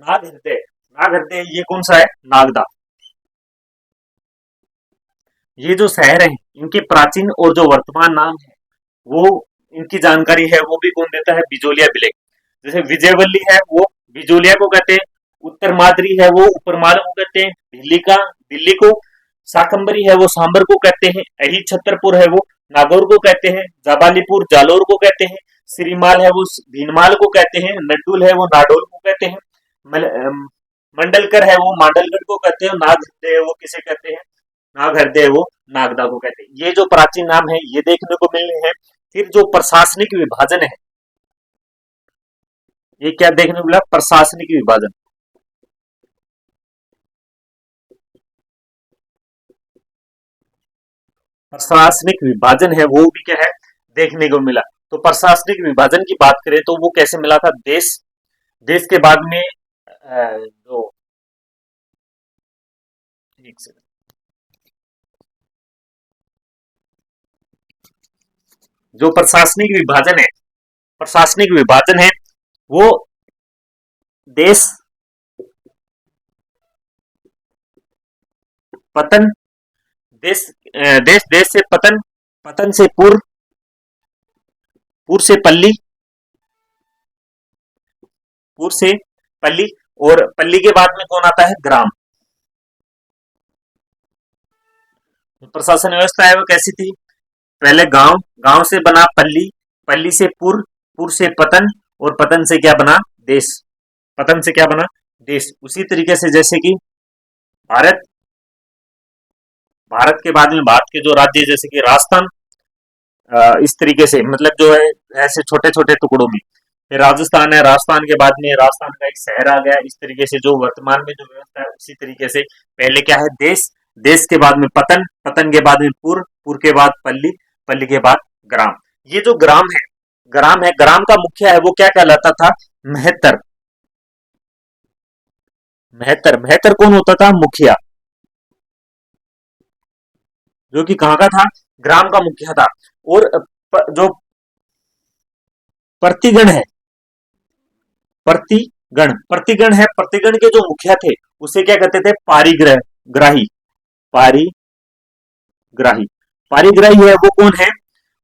नागहरदे, नागहरदे ये कौन सा है? नागदा। ये जो शहर है इनके प्राचीन और जो वर्तमान नाम है वो, इनकी जानकारी है वो भी कौन देता है? बिजोलिया विलेख। जैसे विजयवल्ली है वो बिजोलिया को कहते हैं, उत्तर मादरी है वो ऊपरमाल को कहते हैं, दिल्ली का दिल्ली को, शाकंभरी है वो सांबर को कहते हैं, अहिर छतरपुर है वो नागौर को कहते हैं, जाबालीपुर जालोर को कहते हैं, श्रीमाल है वो भीनमाल को कहते हैं, नड्डुल है वो नाडोल को कहते हैं, मंडलकर है वो मांडलगढ़ को कहते हैं, नागहरदे है वो किसे कहते हैं? नागहरदे है वो नागदा को कहते हैं। ये जो प्राचीन नाम है ये देखने को मिले हैं। फिर जो प्रशासनिक विभाजन है, ये क्या देखने को मिला? प्रशासनिक विभाजन। प्रशासनिक विभाजन है वो भी क्या है? देखने को मिला। तो प्रशासनिक विभाजन की बात करें तो वो कैसे मिला था? देश, देश के बाद में जो, एक सेकंड, जो प्रशासनिक विभाजन है, प्रशासनिक विभाजन है वो देश, पतन, देश, देश देश से पतन, पतन से पूर्व, पूर्व से पल्ली, पूर्व से पल्ली, और पल्ली के बाद में कौन आता है? ग्राम। प्रशासन व्यवस्था है वो कैसी थी? पहले गांव, गांव से बना पल्ली, पल्ली से पूर्व, पूर्व से पतन, और पतन से क्या बना? देश। पतन से क्या बना? देश। उसी तरीके से जैसे कि भारत, भारत के बाद में भारत के जो राज्य जैसे कि राजस्थान, इस तरीके से मतलब जो है ऐसे छोटे छोटे टुकड़ों में। फिर राजस्थान है, राजस्थान के बाद में राजस्थान का एक शहर आ गया। इस तरीके से जो वर्तमान में जो व्यवस्था है उसी तरीके से पहले क्या है? देश, देश के बाद में पतन, पतन के बाद में पूर्व, पूर्व के बाद पल्ली, पल्ली के बाद ग्राम। ये जो ग्राम है, ग्राम है, ग्राम का मुखिया है वो क्या कहलाता था? महत्तर। महत्तर, महत्तर कौन होता था? मुखिया, जो कि कहाँ का था? ग्राम का मुखिया था। और जो प्रतिगण है, प्रतिगण, प्रतिगण है, प्रतिगण के जो मुखिया थे उसे क्या कहते थे? पारिग्रह ग्राही, पारिग्राही। पारिग्राही है वो कौन है?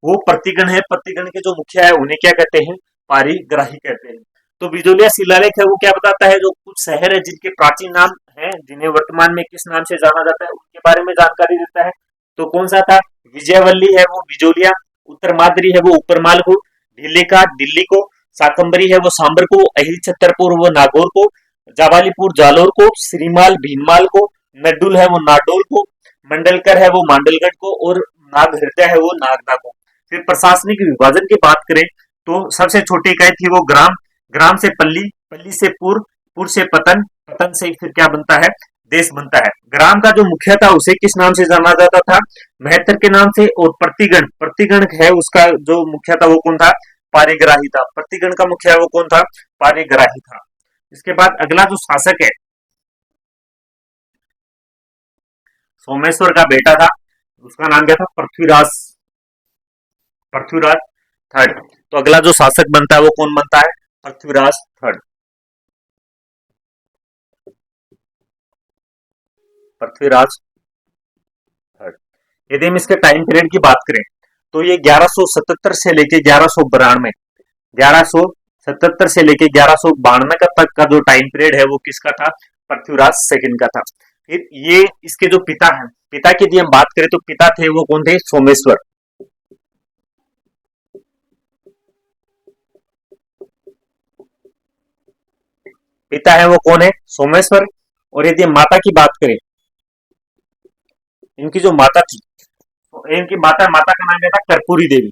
वो प्रतिगण है, प्रतिगण के जो मुखिया है उन्हें क्या कहते हैं? पारिग्राही कहते हैं। तो बिजोलिया शिलालेख है वो क्या बताता है, जो कुछ शहर है जिनके प्राचीन नाम है, जिन्हें वर्तमान में किस नाम से जाना जाता है, उनके बारे में जानकारी देता है। तो कौन सा था, विजयवल्ली है वो बिजोलिया, उत्तरमाद्री है वो उपरमाल को, ढिल्ली दिल्ली को, शाकंभरी है वो सांबर को, अहिल छतरपुर वो नागौर को, जावालीपुर जालोर को, श्रीमाल भीनमाल को, नड्डुल है वो नाडोल को, मंडलकर है वो मांडलगढ़ को, और नाग हृदय है वो नागदा को। फिर प्रशासनिक विभाजन की बात करें तो सबसे छोटी इकाई थी वो ग्राम, ग्राम से पल्ली, पल्ली से पुर, पुर से पतन, पतन से फिर क्या बनता है, देश बनता है। ग्राम का जो मुखिया था उसे किस नाम से जाना जाता था, महत्तर के नाम से, और प्रतिगण, प्रतिगण है उसका जो मुखिया था वो कौन था, पारिग्राही था। प्रतिगण का मुखिया वो कौन था, पारिग्राही था। इसके बाद अगला जो शासक है, सोमेश्वर का बेटा था, उसका नाम क्या था, पृथ्वीराज, पृथ्वीराज थर्ड। तो अगला जो शासक बनता है वो कौन बनता है, पृथ्वीराज थर्ड, पृथ्वीराज थर्ड। यदि हम इसके टाइम पीरियड की बात करें तो ये 1177 से लेके 1192, 1177 से लेके 1192 तक का जो टाइम पीरियड है वो किसका था, पृथ्वीराज सेकंड का था। फिर ये इसके जो पिता हैं, पिता की यदि हम बात करें तो पिता थे वो कौन थे, सोमेश्वर, पिता है वो कौन है, सोमेश्वर। और यदि हम माता की बात करें, इनकी जो माता थी, तो इनकी माता माता का नाम क्या था, कर्पूरी देवी।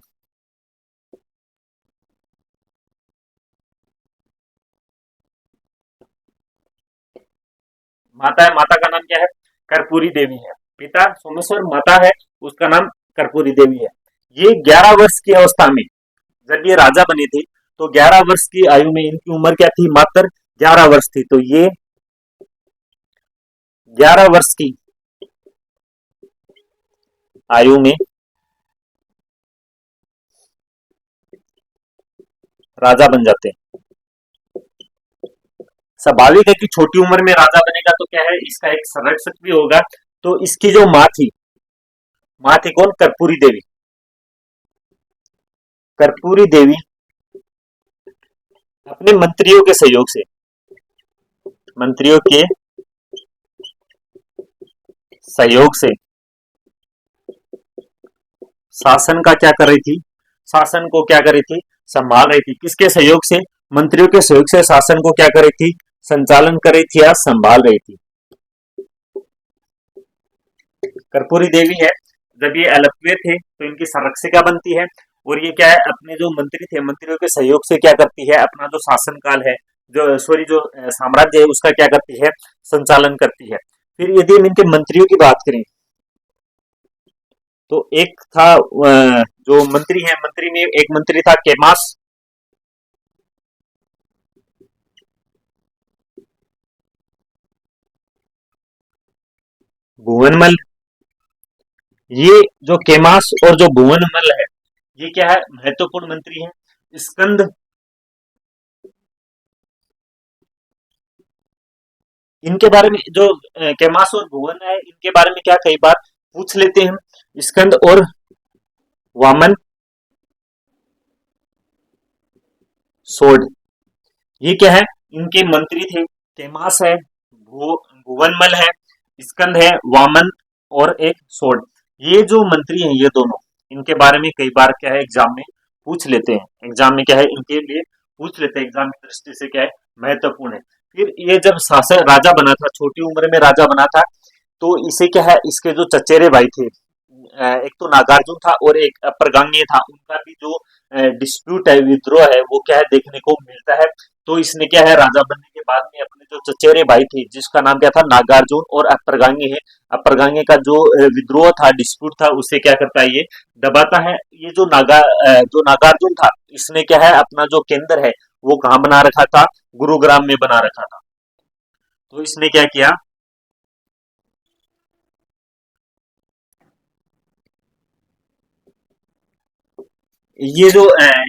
माता है, माता का नाम क्या है, कर्पूरी देवी है। पिता सोमेश्वर, माता है उसका नाम कर्पूरी देवी है। ये 11 वर्ष की अवस्था में जब ये राजा बने थे, तो 11 वर्ष की आयु में इनकी उम्र क्या थी, मात्र 11 वर्ष थी। तो ये 11 वर्ष की आयु में राजा बन जाते हैं। स्वाभाविक है कि छोटी उम्र में राजा बनेगा तो क्या है, इसका एक संरक्षक भी होगा। तो इसकी जो माँ थी कौन, कर्पूरी देवी, कर्पूरी देवी अपने मंत्रियों के सहयोग से, मंत्रियों के सहयोग से शासन का क्या कर रही थी, शासन को क्या कर रही थी, संभाल रही थी। किसके सहयोग से, मंत्रियों के सहयोग से शासन को क्या कर रही थी, संचालन कर रही थी या संभाल रही थी। कर्पूरी देवी है, जब ये अलपवे थे तो इनकी संरक्षिका बनती है। और ये क्या है, अपने जो मंत्री थे, मंत्रियों के सहयोग से क्या करती है, अपना जो शासन काल है, जो सॉरी जो साम्राज्य है उसका क्या करती है, संचालन करती है। फिर यदि हम इनके मंत्रियों की बात करें तो एक था जो मंत्री है, मंत्री में एक मंत्री था केमास, भुवनमल। ये जो केमास और जो भुवनमल है, ये क्या है, महत्वपूर्ण मंत्री हैं। स्कंद, इनके बारे में जो केमास और भुवन है, इनके बारे में क्या कई बार पूछ लेते हैं। स्कंद और वामन सोड, ये क्या है, इनके मंत्री थे। केमास है, भुवनमल है, स्कंद है, वामन और एक सोड। ये जो मंत्री हैं ये दोनों, इनके बारे में कई बार क्या है एग्जाम में पूछ लेते हैं। एग्जाम में क्या है, इनके लिए पूछ लेते हैं, एग्जाम की दृष्टि से क्या है, महत्वपूर्ण है। फिर ये जब शासक राजा बना था, छोटी उम्र में राजा बना था, तो इसे क्या है, इसके जो चचेरे भाई थे, एक तो नागार्जुन था और एक अप्रगांगे था, उनका भी जो डिस्प्यूट है, विद्रोह है, वो क्या है देखने को मिलता है। तो इसने क्या है, राजा बनने के बाद में अपने जो चचेरे भाई थे, जिसका नाम क्या था, नागार्जुन और अप्रगांगे है, अप्रगांगे का जो विद्रोह था, डिस्प्यूट था, उसे क्या करता है, ये दबाता है। ये जो नागार्जुन था, इसने क्या है, अपना जो केंद्र है वो कहाँ बना रखा था, गुरुग्राम में बना रखा था। तो इसने क्या किया, ये जो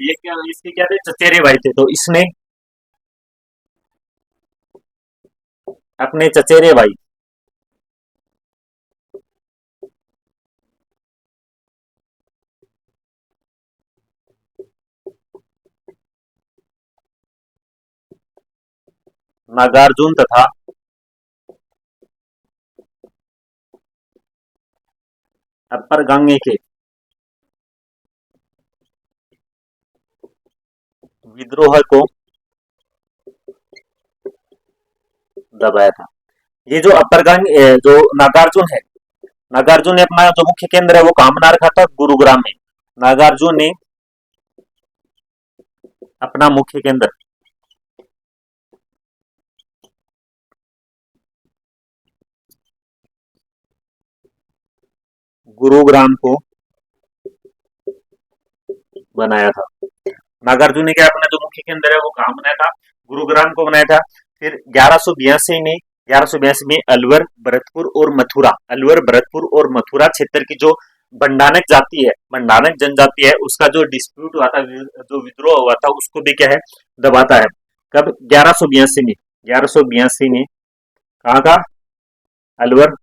ये क्या, इसके क्या थे, चचेरे भाई थे, तो इसने अपने चचेरे भाई नागार्जुन तथा अपर गांगे के विद्रोह को दबाया था। ये जो अपर गांगे जो नागार्जुन है, नागार्जुन ने अपना जो मुख्य केंद्र है वो कहाँ बना रखा था, गुरुग्राम में। नागार्जुन ने अपना मुख्य केंद्र गुरुग्राम को बनाया था। नागार्जुन ने क्या अपना जो मुख्य केंद्र है वो कहाँ बनाया था, गुरुग्राम को बनाया था। फिर 1182 में अलवर, भरतपुर और मथुरा, अलवर, भरतपुर और मथुरा क्षेत्र की जो बंडानक जाति है, बंडानक जनजाति है, उसका जो डिस्प्यूट हुआ था, जो विद्रोह हुआ था, उसको भी क्या है, दबाता है। कब, 1182 में, 1182 में कहाँ का, अलवर,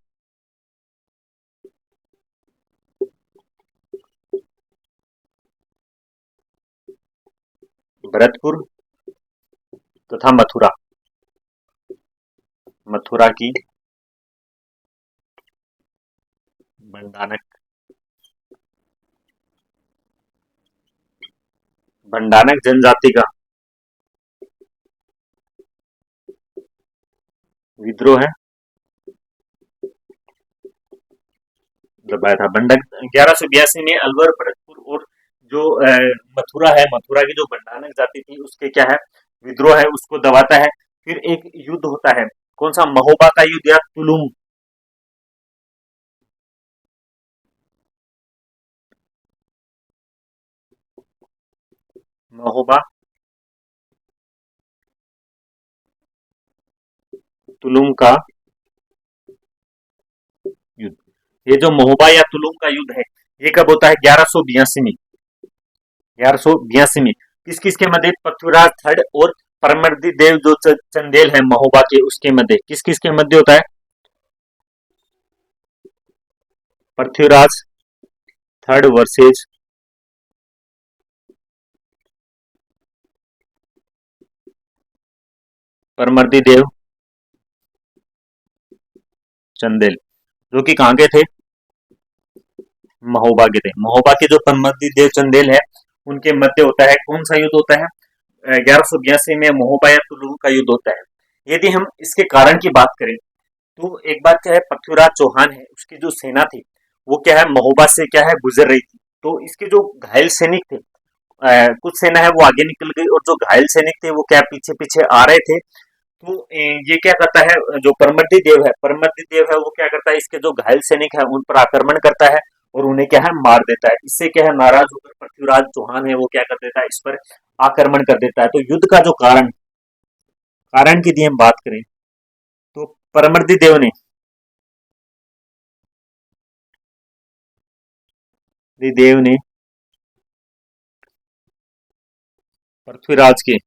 भरतपुर तथा मथुरा, मथुरा की बंडानक बंडानक जनजाति का विद्रोह है, दबाया था। बंडक 1182 में अलवर, भरतपुर और जो मथुरा है, मथुरा की जो बंडानक जाति थी उसके क्या है, विद्रोह है, उसको दबाता है। फिर एक युद्ध होता है, कौन सा, महोबा का युद्ध या तुलुम, महोबा तुलुम का युद्ध। ये जो महोबा या तुलुम का युद्ध है, ये कब होता है, 1182 में, 1182 में। किस किस के मध्य, पृथ्वीराज थर्ड और परमर्दी देव जो चंदेल है महोबा के, उसके मध्य, किस किस के मध्य होता है, पृथ्वीराज थर्ड वर्सेज परमर्दी देव चंदेल, जो कि कहाँ के थे, महोबा के थे। महोबा के जो परमर्दी देव चंदेल है, उनके मध्य होता है, कौन सा युद्ध होता है, 1182 में महोबा या तुलुम का युद्ध होता है। यदि हम इसके कारण की बात करें, तो एक बात क्या है, पृथ्वीराज चौहान है, उसकी जो सेना थी वो क्या है, महोबा से क्या है, गुजर रही थी। तो इसके जो घायल सैनिक थे, कुछ सेना है वो आगे निकल गई, और जो घायल सैनिक थे वो क्या पीछे पीछे आ रहे थे। तो ये क्या करता है, जो परमर्दी देव है, परमर्दी देव है वो क्या करता है, इसके जो घायल सैनिक है उन पर आक्रमण करता है और उन्हें क्या है, मार देता है। इससे क्या है, नाराज होकर पृथ्वीराज चौहान है वो क्या कर देता है, इस पर आक्रमण कर देता है। तो युद्ध का जो कारण कारण की यदि हम बात करें, तो परमर्दी देव ने, देव ने पृथ्वीराज के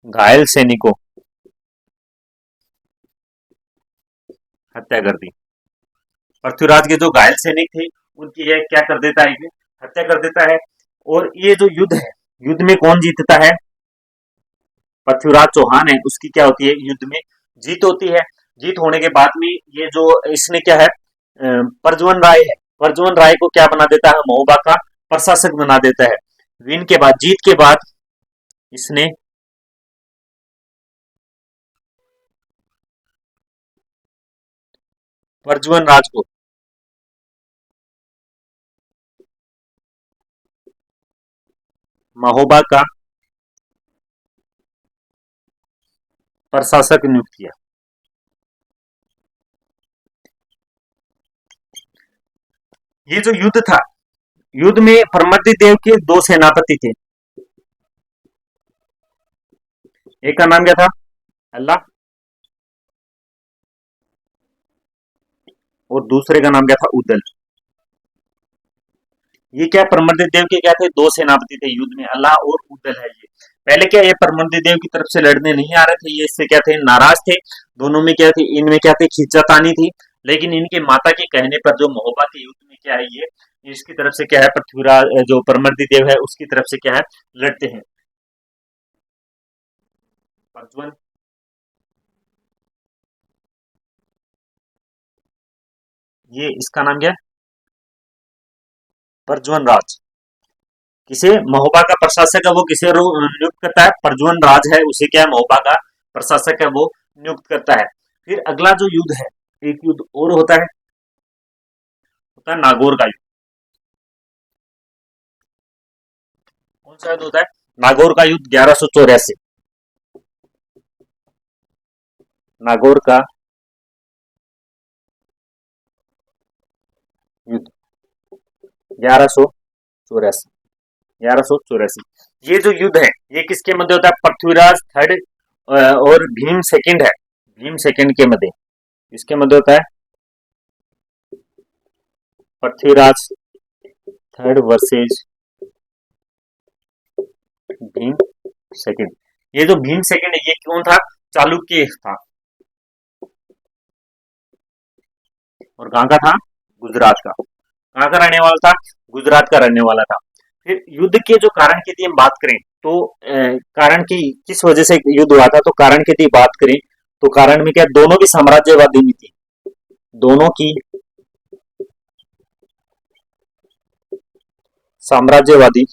घायल सैनिकों हत्या कर दी। पृथ्वीराज के जो घायल सैनिक थे उनकी यह क्या कर देता है, ये हत्या कर देता है। और ये जो युद्ध है, युद्ध में कौन जीतता है, पृथ्वीराज चौहान है, उसकी क्या होती है, युद्ध में जीत होती है। जीत होने के बाद में ये जो इसने क्या है, प्रज्वल राय है, प्रज्वल राय को क्या बना देता है, महोबा का प्रशासक बना देता है। विन के बाद, जीत के बाद इसने प्रज्वल राज को महोबा का प्रशासक नियुक्त किया। ये जो युद्ध था, युद्ध में परमद्दी देव के दो सेनापति थे, एक का नाम क्या था, अल्लाह, और दूसरे का नाम क्या था, उदल। ये क्या, परमद्दी देव के क्या थे, दो सेनापति थे युद्ध में, अल्लाह और उदल है। ये पहले क्या, ये परमद्दी देव की तरफ से लड़ने नहीं आ रहे थे, ये इससे क्या थे, नाराज थे। दोनों में क्या थी, इनमें क्या थी, खींचातानी थी। लेकिन इनके माता के कहने पर जो महोबा के युद्ध में क्या है, ये इसकी तरफ से क्या है, पृथ्वीराज जो परमद्दी देव है उसकी तरफ से क्या है, लड़ते हैं। प्रज्वल, ये इसका नाम क्या है? प्रज्वल राज। किसे महोबा का प्रशासक है वो किसे नियुक्त करता है? प्रज्वल राज है उसे क्या है, महोबा का प्रशासक है वो नियुक्त करता है। फिर अगला जो युद्ध है, एक युद्ध और होता है नागौर का युद्ध। कौन सा युद्ध होता है? नागौर का युद्ध 1184। नागौर का युद्ध 1184। 1184। ये जो युद्ध है ये किसके मध्य होता है? पृथ्वीराज थर्ड और भीम सेकंड है। भीम सेकंड के मध्य, इसके मध्य होता है Prithviraj third versus Bhim second. ये जो भीम सेकंड है ये कौन था? चालुक्य था। और कहां का था? गुजरात का। कहां का रहने वाला था? गुजरात का रहने वाला था। फिर युद्ध के जो कारण की हम बात करें तो कारण की किस वजह से युद्ध हुआ था, तो कारण की बात करें तो कारण में क्या, दोनों की साम्राज्यवादी नीति, दोनों की साम्राज्यवादी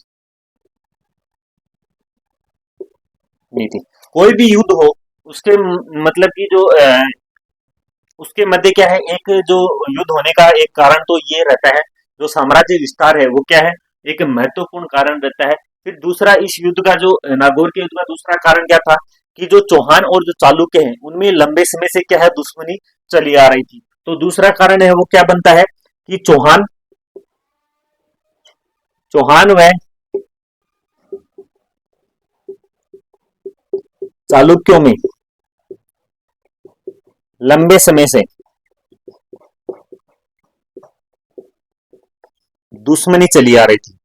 नीति। कोई भी युद्ध हो उसके मतलब कि जो उसके मध्य क्या है, एक जो युद्ध होने का एक कारण तो ये रहता है, जो साम्राज्य विस्तार है वो क्या है, एक महत्वपूर्ण कारण रहता है। फिर दूसरा, इस युद्ध का जो नागौर के युद्ध का दूसरा कारण क्या था कि जो चौहान और जो चालुक्य हैं उनमें लंबे समय से क्या है, दुश्मनी चली आ रही थी। तो दूसरा कारण है वो क्या बनता है कि चौहान चौहान व चालुक्यों में लंबे समय से दुश्मनी चली आ रही थी।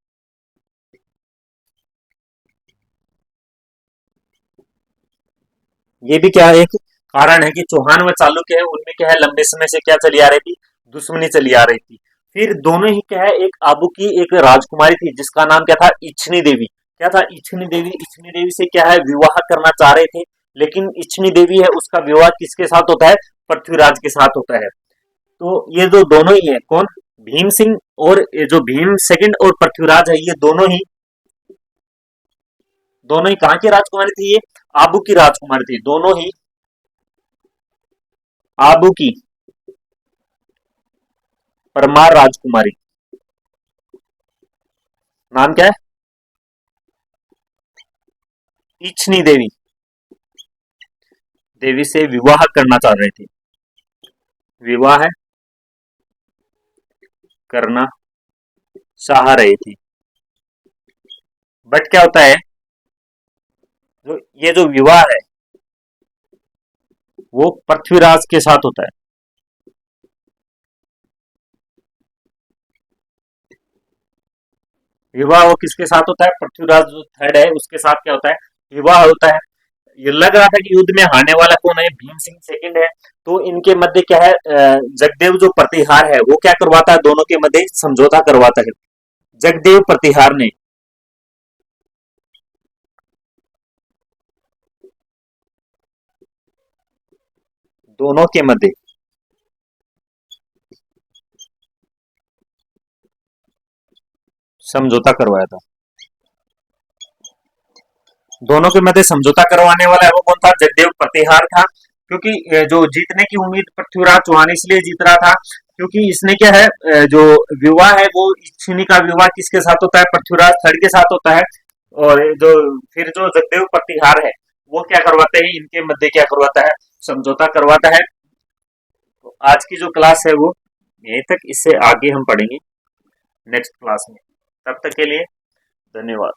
ये भी क्या एक कारण है कि चौहान व चालुक्य है उनमें क्या है, लंबे समय से क्या चली आ रही थी, दुश्मनी चली आ रही थी। फिर दोनों ही क्या है, एक आबू की एक राजकुमारी थी जिसका नाम क्या था, इच्छनी देवी। क्या था? इच्छनी देवी। इच्छनी देवी से क्या है, विवाह करना चाह रहे थे, लेकिन इच्छनी देवी है उसका विवाह किसके साथ होता है? पृथ्वीराज के साथ होता है। तो ये जो दोनों ही है, कौन? भीम सिंह और ये जो भीम सेकंड और पृथ्वीराज है, ये दोनों ही कहाँ की राजकुमारी थी? ये आबू की राजकुमारी थी। दोनों ही आबू की परमार राजकुमारी। नाम क्या है? इच्छनी देवी। देवी से विवाह करना चाह रहे थे, विवाह करना चाह रहे थे। बट क्या होता है, जो ये जो विवाह है वो पृथ्वीराज के साथ होता है। विवाह वो किसके साथ होता है? पृथ्वीराज जो थर्ड है उसके साथ क्या होता है, विवाह होता है। ये लग रहा था कि युद्ध में हारने वाला कौन है, भीम सिंह सेकंड है। तो इनके मध्य क्या है, जगदेव जो प्रतिहार है वो क्या करवाता है, दोनों के मध्य समझौता करवाता है। जगदेव प्रतिहार ने दोनों के मध्य समझौता करवाया था। दोनों के मध्य समझौता करवाने वाला है वो कौन था? जगदेव प्रतिहार था। क्योंकि जो जीतने की उम्मीद पृथ्वीराज चौहान इसलिए जीत रहा था क्योंकि इसने क्या है, जो विवाह है वो इच्छिनी का विवाह किसके साथ होता है? पृथ्वीराज थर्ड के साथ होता है। और जो फिर जो जगदेव प्रतिहार है वो क्या करवाते हैं, इनके मध्य क्या करवाता है, समझौता करवाता है। तो आज की जो क्लास है वो यहीं तक, इससे आगे हम पढ़ेंगे नेक्स्ट क्लास में। तब तक के लिए धन्यवाद।